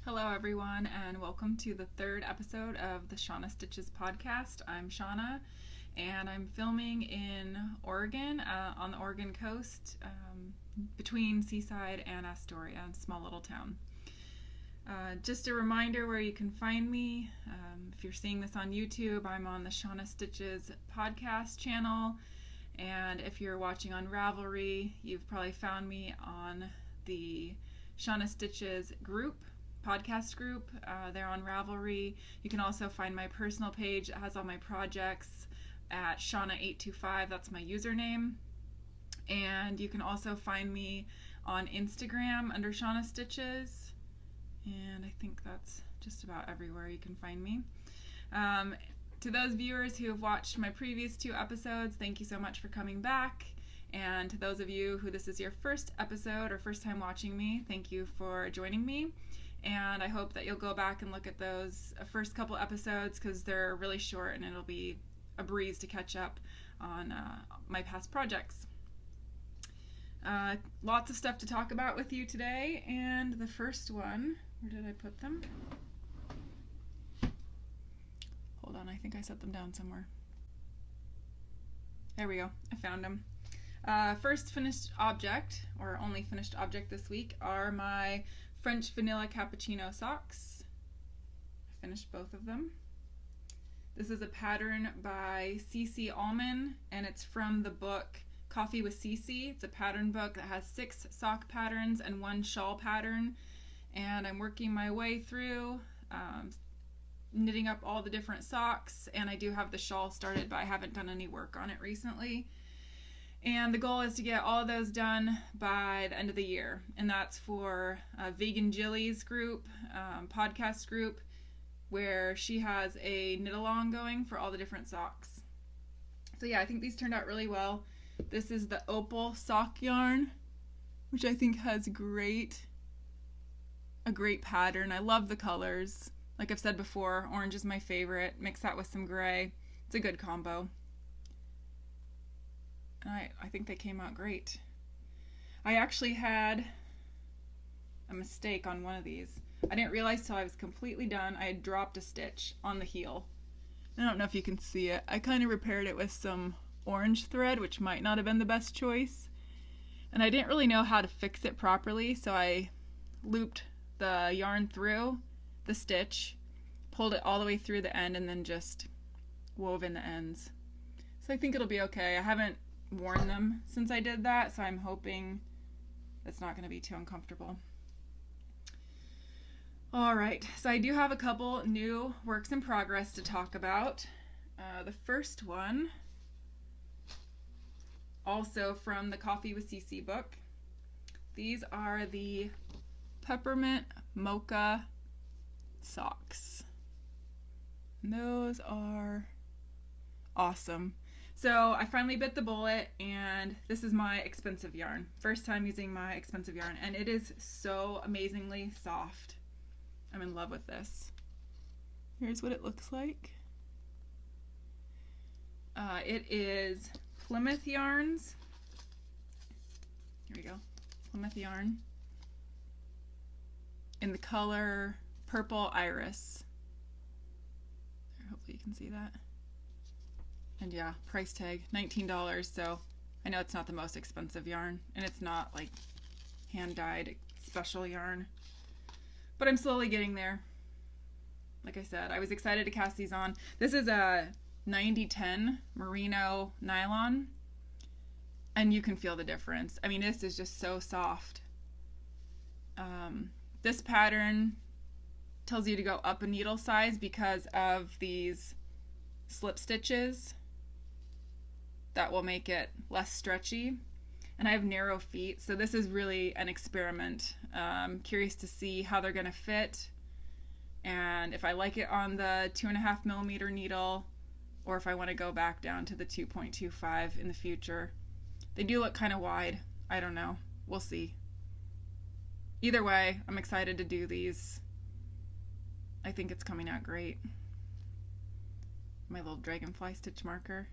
Hello everyone and welcome to the third episode of the Shauna Stitches podcast. I'm Shauna and I'm filming in Oregon, on the Oregon coast, between Seaside and Astoria, a small little town. Just a reminder where you can find me. If you're seeing this on YouTube, I'm on the Shauna Stitches podcast channel, and if you're watching on Ravelry, you've probably found me on the Shauna Stitches group, podcast group. They're on Ravelry. You can also find my personal page that has all my projects at Shauna825. That's my username. And you can also find me on Instagram under Shauna Stitches. And I think that's just about everywhere you can find me. To those viewers who have watched my previous two episodes, thank you so much for coming back. And to those of you who this is your first episode or first time watching me, thank you for joining me. And I hope that you'll go back and look at those first couple episodes because they're really short and it'll be a breeze to catch up on my past projects. Lots of stuff to talk about with you today, and the first one, where did I put them? Hold on, I think I set them down somewhere. There we go, I found them. First finished object, or only finished object this week, are my French vanilla cappuccino socks. I finished both of them. This is a pattern by Almon, and it's from the book Coffee with Cece. It's a pattern book that has 6 sock patterns and 1 shawl pattern, and I'm working my way through knitting up all the different socks, and I do have the shawl started, but I haven't done any work on it recently. And the goal is to get all of those done by the end of the year. And that's for VeganJilli's group, podcast group, where she has a knit along going for all the different socks. So yeah, I think these turned out really well. This is the Opal sock yarn, which I think has a great pattern. I love the colors. Like I've said before, orange is my favorite. Mix that with some gray. It's a good combo. I think they came out great. I actually had a mistake on one of these. I didn't realize till I was completely done I had dropped a stitch on the heel. I don't know if you can see it. I kind of repaired it with some orange thread, which might not have been the best choice. And I didn't really know how to fix it properly, so I looped the yarn through the stitch, pulled it all the way through the end, and then just wove in the ends. So I think it'll be okay. I haven't worn them since I did that, so I'm hoping it's not going to be too uncomfortable. Alright, so I do have a couple new works in progress to talk about. The first one, also from the Coffee with Cece book. These are the Peppermint Mocha socks. And those are awesome. So I finally bit the bullet, and this is my expensive yarn. First time using my expensive yarn, and it is so amazingly soft. I'm in love with this. Here's what it looks like. It is Plymouth yarns. Here we go. Plymouth yarn. In the color Purple Iris. Hopefully you can see that. And yeah, price tag, $19, so I know it's not the most expensive yarn, and it's not like hand-dyed special yarn, but I'm slowly getting there. Like I said, I was excited to cast these on. This is a 90-10 merino nylon, and you can feel the difference. I mean, this is just so soft. This pattern tells you to go up a needle size because of these slip stitches that will make it less stretchy, and I have narrow feet, so this is really an experiment. I'm curious to see how they're gonna fit, and if I like it on the 2.5mm needle, or if I want to go back down to the 2.25 in the future. They do look kind of wide. I don't know, we'll see. Either way, I'm excited to do these. I think it's coming out great. My little dragonfly stitch marker,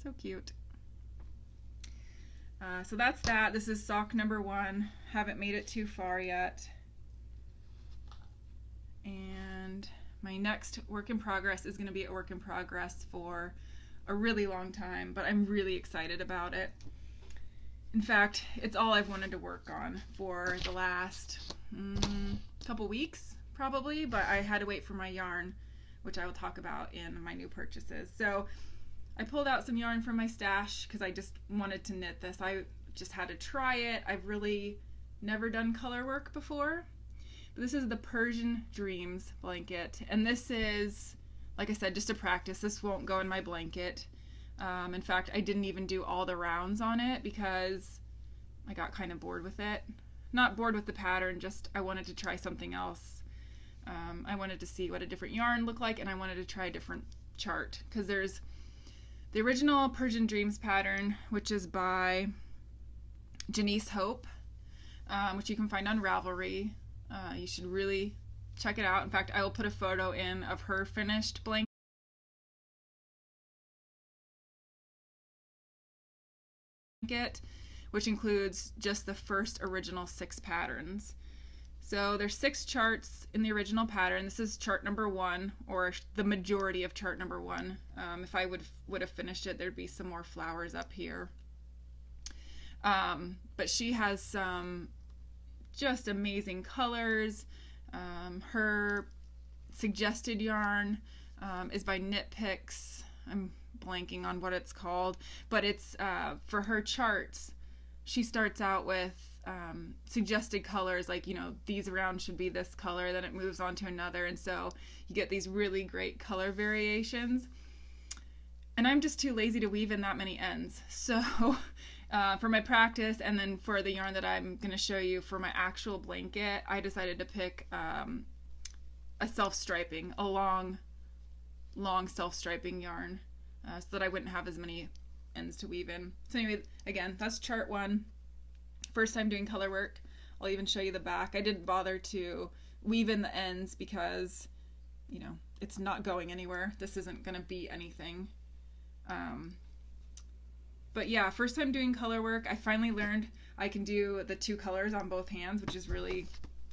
so cute. So that's that. This is sock number 1. Haven't made it too far yet. and my next work in progress is going to be a work in progress for a really long time, but I'm really excited about it. In fact, it's all I've wanted to work on for the last couple weeks probably, but I had to wait for my yarn, which I will talk about in my new purchases. So I pulled out some yarn from my stash because I just wanted to knit this. I just had to try it. I've really never done color work before. But this is the Persian Dreams blanket, and this is, like I said, just a practice. This won't go in my blanket. In fact, I didn't even do all the rounds on it because I got kind of bored with it. Not bored with the pattern, just I wanted to try something else. I wanted to see what a different yarn looked like, and I wanted to try a different chart, because there's the original Persian Dreams pattern, which is by Jenise Hope, which you can find on Ravelry. You should really check it out. In fact, I will put a photo in of her finished blanket, which includes just the first original 6 patterns. So there's 6 charts in the original pattern. This is chart number 1, or the majority of chart number 1. If I would have finished it, there'd be some more flowers up here. But she has some just amazing colors. Her suggested yarn is by Knit Picks. I'm blanking on what it's called, but it's for her charts. She starts out with suggested colors, like, you know, these rounds should be this color, then it moves on to another, and so you get these really great color variations. And I'm just too lazy to weave in that many ends. So for my practice, and then for the yarn that I'm going to show you for my actual blanket, I decided to pick a self-striping, a long self-striping yarn, so that I wouldn't have as many ends to weave in. So anyway, again, that's chart 1. First time doing color work. I'll even show you the back. I didn't bother to weave in the ends because, you know, it's not going anywhere. This isn't going to be anything. But yeah, first time doing color work. I finally learned I can do the 2 colors on both hands, which is really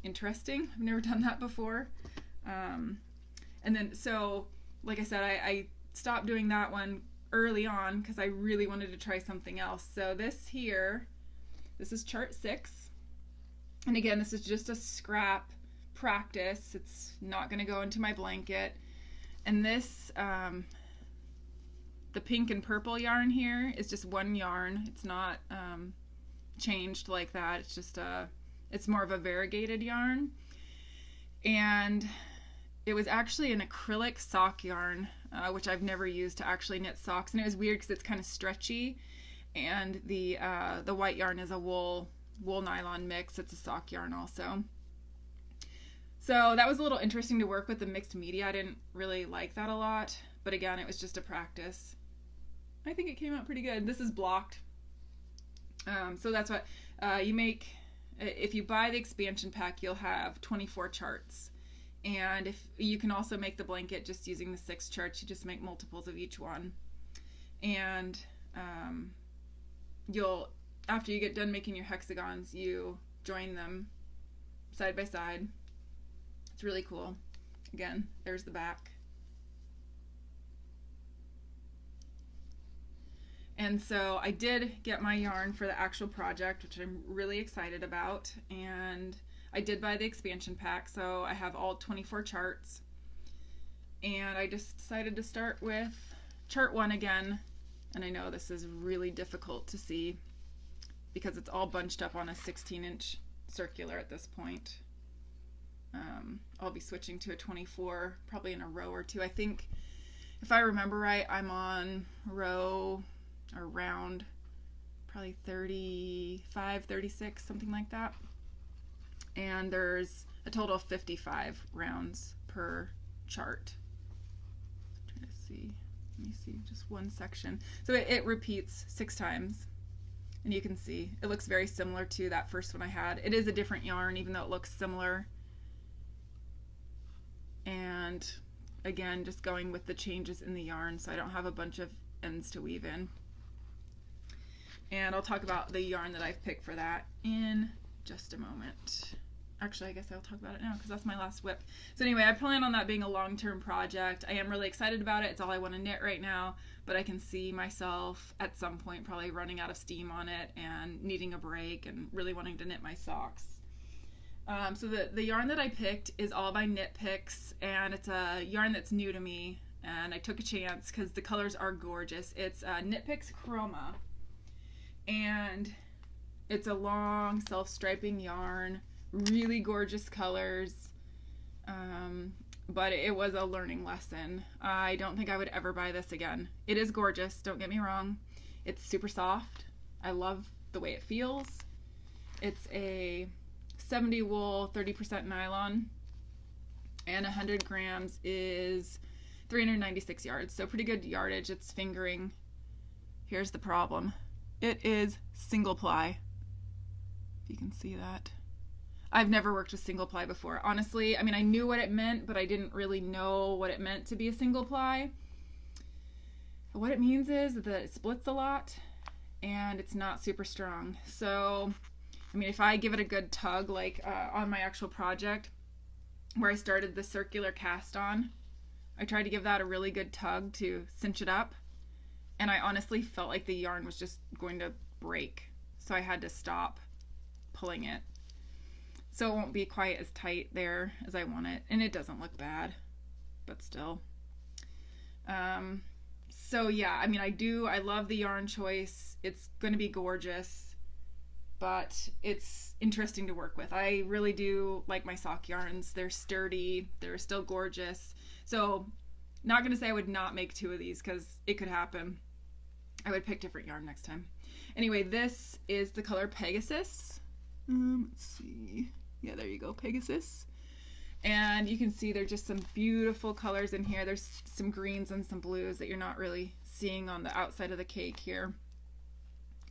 interesting. I've never done that before. And then, so like I said, I stopped doing that one early on because I really wanted to try something else. So this here, this is chart 6. And again, this is just a scrap practice. It's not going to go into my blanket. And this, the pink and purple yarn here is just one yarn. It's not changed like that. It's just it's more of a variegated yarn. And it was actually an acrylic sock yarn, which I've never used to actually knit socks. And it was weird because it's kind of stretchy. And the white yarn is a wool nylon mix. It's a sock yarn also. So that was a little interesting to work with the mixed media. I didn't really like that a lot, but again, it was just a practice. I think it came out pretty good. This is blocked. So that's what you make. If you buy the expansion pack, you'll have 24 charts. And if you can also make the blanket just using the 6 charts, you just make multiples of each one. And after you get done making your hexagons, you join them side by side. It's really cool. Again, there's the back. And so I did get my yarn for the actual project, which I'm really excited about, and I did buy the expansion pack, so I have all 24 charts. And I just decided to start with chart 1 again, and I know this is really difficult to see because it's all bunched up on a 16-inch circular at this point. I'll be switching to a 24 probably in a row or 2. I think, if I remember right, I'm on row or round probably 35, 36, something like that. And there's a total of 55 rounds per chart. I'm trying to see. Let me see, just one section. So it repeats 6 times. And you can see it looks very similar to that first one I had. It is a different yarn, even though it looks similar. And again, just going with the changes in the yarn, so I don't have a bunch of ends to weave in. And I'll talk about the yarn that I've picked for that in just a moment. actually, I guess I'll talk about it now because that's my last whip. So anyway, I plan on that being a long-term project. I am really excited about it. It's all I want to knit right now, but I can see myself at some point probably running out of steam on it and needing a break and really wanting to knit my socks. So the yarn that I picked is all by Knit Picks, and it's a yarn that's new to me, and I took a chance because the colors are gorgeous. It's Knit Picks Chroma, and it's a long self-striping yarn, really gorgeous colors, but it was a learning lesson. I don't think I would ever buy this again. It is gorgeous, don't get me wrong. It's super soft. I love the way it feels. It's a 70 wool, 30% nylon, and 100 grams is 396 yards, so pretty good yardage. It's fingering. Here's the problem. It is single ply. If you can see that. I've never worked with single ply before. Honestly, I mean, I knew what it meant, but I didn't really know what it meant to be a single ply. What it means is that it splits a lot and it's not super strong. So, I mean, if I give it a good tug, like on my actual project where I started the circular cast on, I tried to give that a really good tug to cinch it up, and I honestly felt like the yarn was just going to break. So I had to stop pulling it. So it won't be quite as tight there as I want it, and it doesn't look bad, but still. So yeah, I mean, I love the yarn choice. It's going to be gorgeous, but it's interesting to work with. I really do like my sock yarns. They're sturdy, they're still gorgeous. So not going to say I would not make 2 of these because it could happen. I would pick different yarn next time. Anyway, this is the color Pegasus. Let's see. Yeah, there you go, Pegasus. And you can see there's just some beautiful colors in here. There's some greens and some blues that you're not really seeing on the outside of the cake here.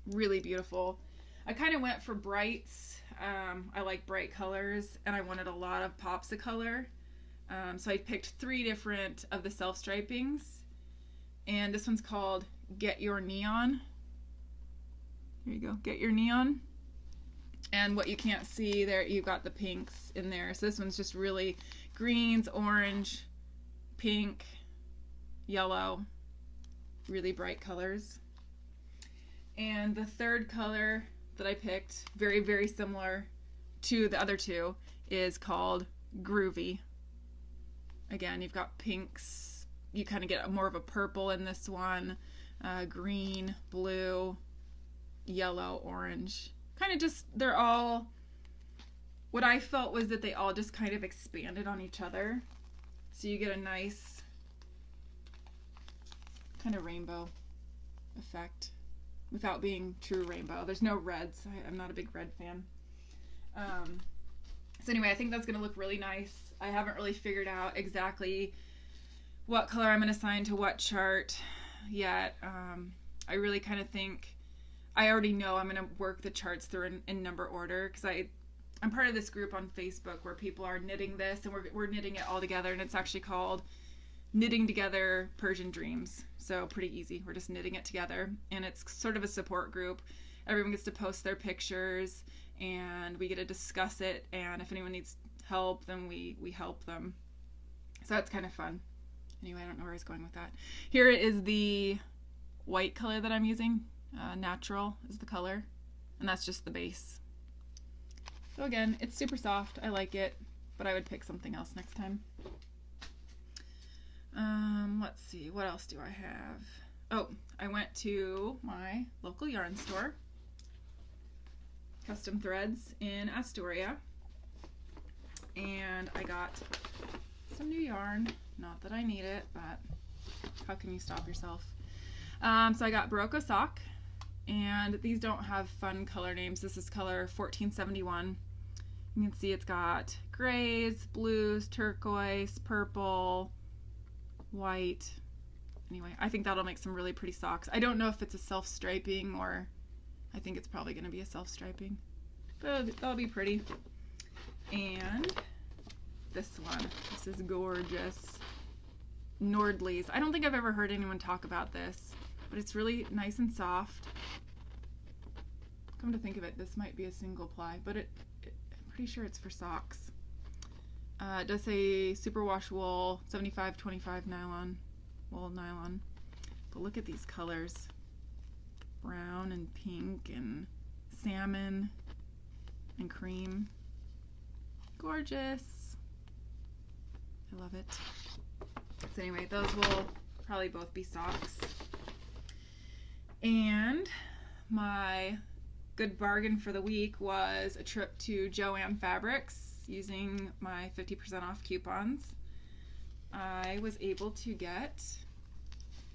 Really beautiful. I kind of went for brights. I like bright colors, and I wanted a lot of pops of color. So I picked 3 different of the self-stripings, and this one's called Get Your Neon. Here you go, Get Your Neon. And what you can't see there, you've got the pinks in there. So this one's just really greens, orange, pink, yellow, really bright colors. And the third color that I picked, very, very similar to the other 2, is called Groovy. Again, you've got pinks. You kind of get more of a purple in this one, green, blue, yellow, orange. Kind of just, they're all, what I felt was that they all just kind of expanded on each other. So you get a nice kind of rainbow effect without being true rainbow. There's no reds. I'm not a big red fan. So anyway, I think that's going to look really nice. I haven't really figured out exactly what color I'm going to assign to what chart yet. I really kind of think, I already know I'm going to work the charts through in number order, because I'm part of this group on Facebook where people are knitting this, and we're knitting it all together, and it's actually called Knitting Together Persian Dreams. So pretty easy. We're just knitting it together, and it's sort of a support group. Everyone gets to post their pictures, and we get to discuss it, and if anyone needs help, then we help them. So that's kind of fun. Anyway, I don't know where I was going with that. Here is the white color that I'm using. Natural is the color, and that's just the base. So again, it's super soft. I like it, but I would pick something else next time. Let's see, what else do I have? Oh, I went to my local yarn store, Custom Threads in Astoria, and I got some new yarn. Not that I need it, but how can you stop yourself? So I got Berroco Sox, and these don't have fun color names. This is color 1471. You can see it's got grays, blues, turquoise, purple, white. Anyway, I think that'll make some really pretty socks. I don't know if it's a self-striping, or I think it's probably going to be a self-striping, but that'll be pretty. And this one, this is gorgeous. Nordlys. I don't think I've ever heard anyone talk about this, but it's really nice and soft. Come to think of it, this might be a single ply, but pretty sure it's for socks. It does say superwash wool, 75-25 nylon, wool nylon. But look at these colors. Brown and pink and salmon and cream. Gorgeous. I love it. So anyway, those will probably both be socks. And my good bargain for the week was a trip to Jo-Ann Fabrics using my 50% off coupons. I was able to get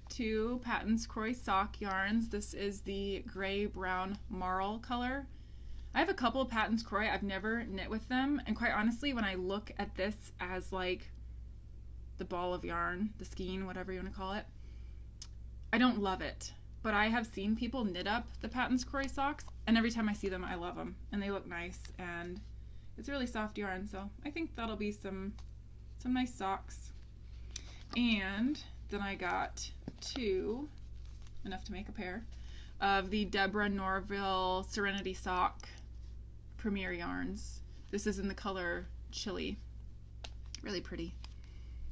2 Pattons Kroy sock yarns. This is the gray brown marl color. I have a couple of Pattons Kroy. I've never knit with them, and quite honestly, when I look at this as like the ball of yarn, the skein, whatever you want to call it, I don't love it. But I have seen people knit up the Pattons Kroy socks, and every time I see them, I love them, and they look nice, and it's a really soft yarn, so I think that'll be some nice socks. And then I got 2, enough to make a pair, of the Deborah Norville Serenity sock Premier yarns. This is in the color Chili. Really pretty.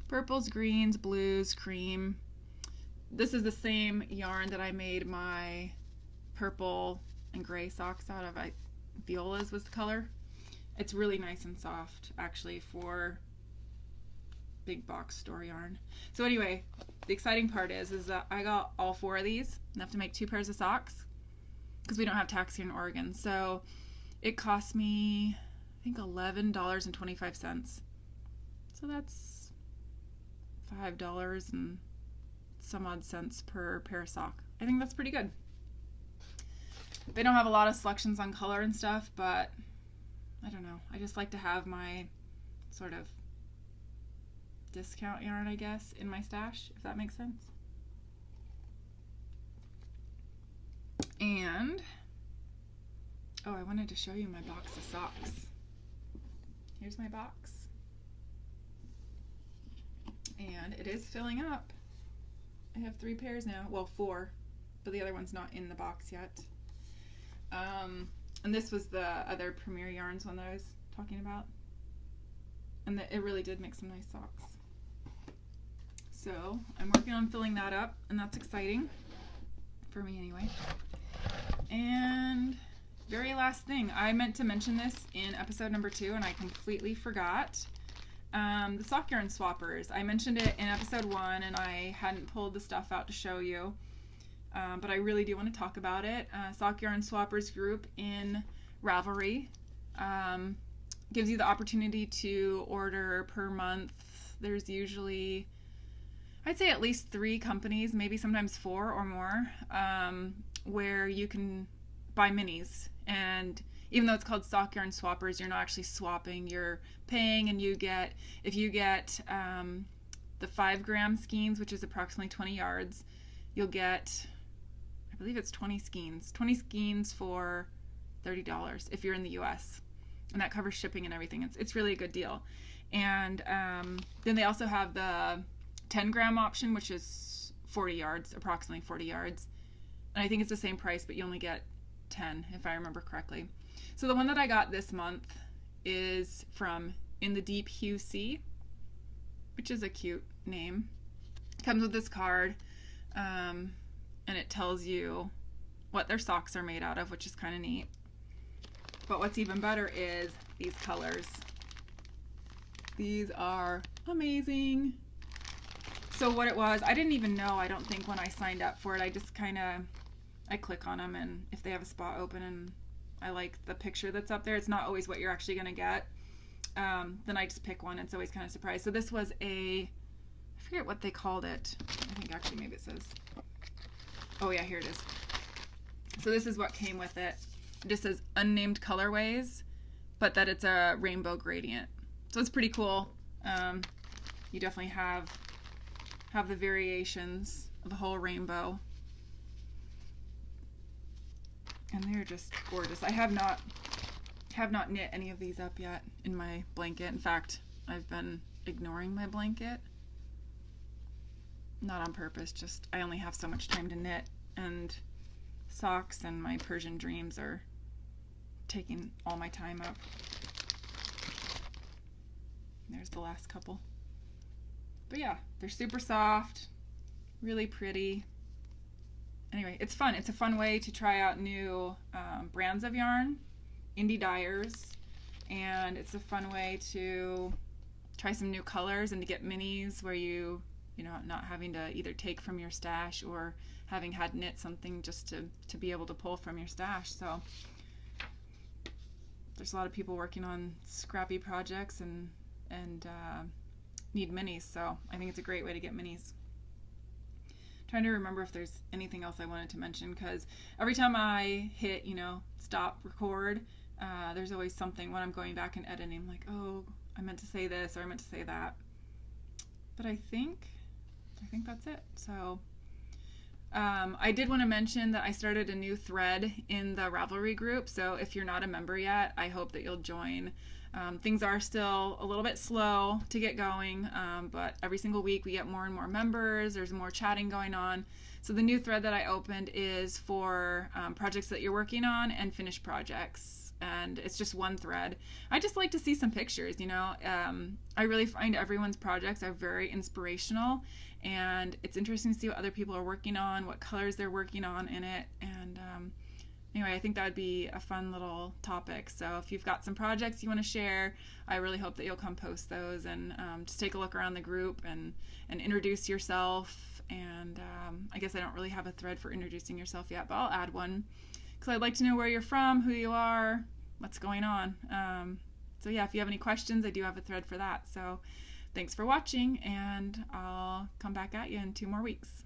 Purples, greens, blues, cream. This is the same yarn that I made my purple and gray socks out of. Viola's was the color. It's really nice and soft, actually, for big box store yarn. So anyway, the exciting part is that I got all 4 of these, enough to make 2 pairs of socks, because we don't have tax here in Oregon. So it cost me, I think, $11.25. So that's $5 and some odd cents per pair of sock. I think that's pretty good. They don't have a lot of selections on color and stuff, but I don't know. I just like to have my sort of discount yarn, I guess, in my stash, if that makes sense. And oh, I wanted to show you my box of socks. Here's my box. And it is filling up. I have 3 pairs now. Well, 4, but the other one's not in the box yet. And this was the other Premier Yarns one that I was talking about. And it really did make some nice socks. So I'm working on filling that up, and that's exciting. For me anyway. And very last thing, I meant to mention this in episode number 2 and I completely forgot. The sock yarn swappers. I mentioned it in episode 1 and I hadn't pulled the stuff out to show you. But I really do want to talk about it. Sock yarn swappers group in Ravelry gives you the opportunity to order per month. There's usually, I'd say, at least 3 companies, maybe sometimes 4 or more, where you can buy minis. And even though it's called sock yarn swappers, you're not actually swapping. You're paying, and you get, if you get the 5-gram skeins, which is approximately 20 yards, you'll get, I believe it's 20 skeins for $30 if you're in the US, and that covers shipping and everything. It's really a good deal. And then they also have the 10-gram option, which is 40 yards, approximately 40 yards, and I think it's the same price, but you only get 10 if I remember correctly. So the one that I got this month is from In the Deep Hue Sea, which is a cute name. It comes with this card, and it tells you what their socks are made out of, which is kind of neat. But what's even better is these colors. These are amazing. So what it was, I didn't even know, I don't think, when I signed up for it. I just kind of, I click on them, and if they have a spot open and I like the picture that's up there, it's not always what you're actually going to get. Then I just pick one. It's always kind of surprised. So this was I forget what they called it. I think actually maybe it says, oh yeah, here it is. So this is what came with it. It just says unnamed colorways, but that it's a rainbow gradient. So it's pretty cool. You definitely have the variations of the whole rainbow. And they're just gorgeous. I have not knit any of these up yet in my blanket. In fact, I've been ignoring my blanket. Not on purpose, just I only have so much time to knit, and socks and my Persian Dreams are taking all my time up. the last couple. But yeah, they're super soft, really pretty. Anyway, it's fun. It's a fun way to try out new brands of yarn, indie dyers, and it's a fun way to try some new colors and to get minis where you know, not having to either take from your stash or having had knit something just to be able to pull from your stash. So there's a lot of people working on scrappy projects and need minis, so I think it's a great way to get minis. Trying to remember if there's anything else I wanted to mention, because every time I hit, you know, stop record, there's always something when I'm going back and editing, like, oh, I meant to say this or I meant to say that. But I think that's it. So I did want to mention that I started a new thread in the Ravelry group, so if you're not a member yet, I hope that you'll join. Things are still a little bit slow to get going, but every single week we get more and more members. There's more chatting going on. So the new thread that I opened is for projects that you're working on and finished projects, and it's just one thread. I just like to see some pictures, you know. I really find everyone's projects are very inspirational, and it's interesting to see what other people are working on, what colors they're working on in it, and anyway, I think that would be a fun little topic. So if you've got some projects you want to share, I really hope that you'll come post those and just take a look around the group and introduce yourself. And I guess I don't really have a thread for introducing yourself yet, but I'll add one because I'd like to know where you're from, who you are, what's going on. So yeah, if you have any questions, I do have a thread for that. So thanks for watching, and I'll come back at you in 2 more weeks.